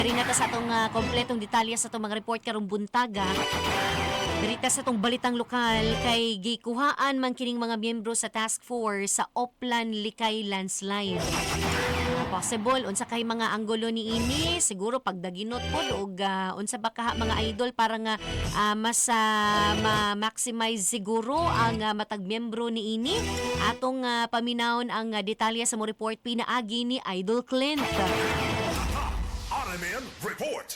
Rin nata sa atong kompletong detalye sa atong mga report karong buntaga. Berita sa atong balitang lokal kay gikuhaan man kining mga miyembro sa task force sa Oplan Likay Landslide. Possible unsa kay mga anggulo ni ini siguro pagdaginot pod og unsa ba ka mga idol para nga mas ma-maximize siguro ang matag miyembro ni ini atong paminawon ang detalye sa mo report pinaagi ni Idol Clint. RMN Report!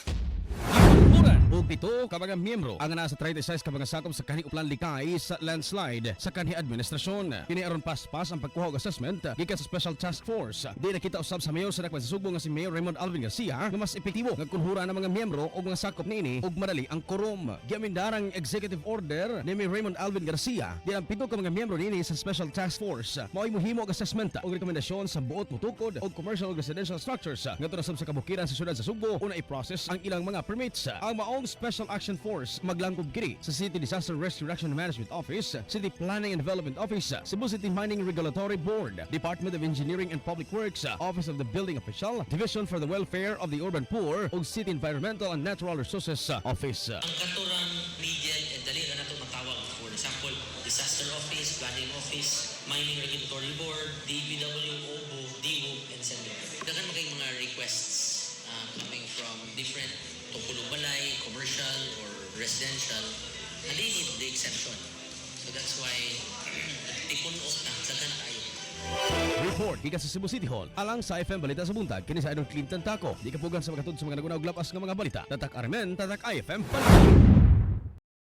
Gikunhuran o pito ka mga miyembro ang nasa 36 ka mga sakop sa kanhi Oplan Likay sa landslide sa kanhi administrasyon. Kini aron paspas ang pagkuha og assessment gikan sa Special Task Force. Di nakita usab sa mayor sa dakwan sa Subo nga si Mayor Raymond Alvin Garcia nga mas epektibo nga kunhuran ang mga miyembro og mga sakop niini og madali ang quorum. Giamindarang executive order ni Mayor Raymond Alvin Garcia di ang pito ka mga miyembro niini sa Special Task Force mao'y mohimo og assessment og rekomendasyon sa buot mutukod og commercial ug residential structures ngadto na sa kabukiran sa syudad sa Subo una i-process ang ilang mga permits. Ang maong Special Action Force maglangkob kini sa City Disaster Risk Reduction Management Office, City Planning and Development Office, Cebu City Mining Regulatory Board, Department of Engineering and Public Works, Office of the Building Official, Division for the Welfare of the Urban Poor, ug City Environmental and Natural Resources Office. Ang katurang region e dali na nato matawag, for example, Disaster Office, Planning Office, Mining Regulatory Board, DPW, OBO, DWOB, and SENDO. Dagan magay mga requests coming from different tungkulong balay, commercial or residential, na they need the exception. So that's why tipunos na sa tayo. Report gikan sa Cebu City Hall alang sa FM Balita sa Buntag kini sa Idol Clinton Taco. Di kapugan sa mga tud sa mga nagunaw glapas nga mga balita. Tatak RMN, tatak IFM.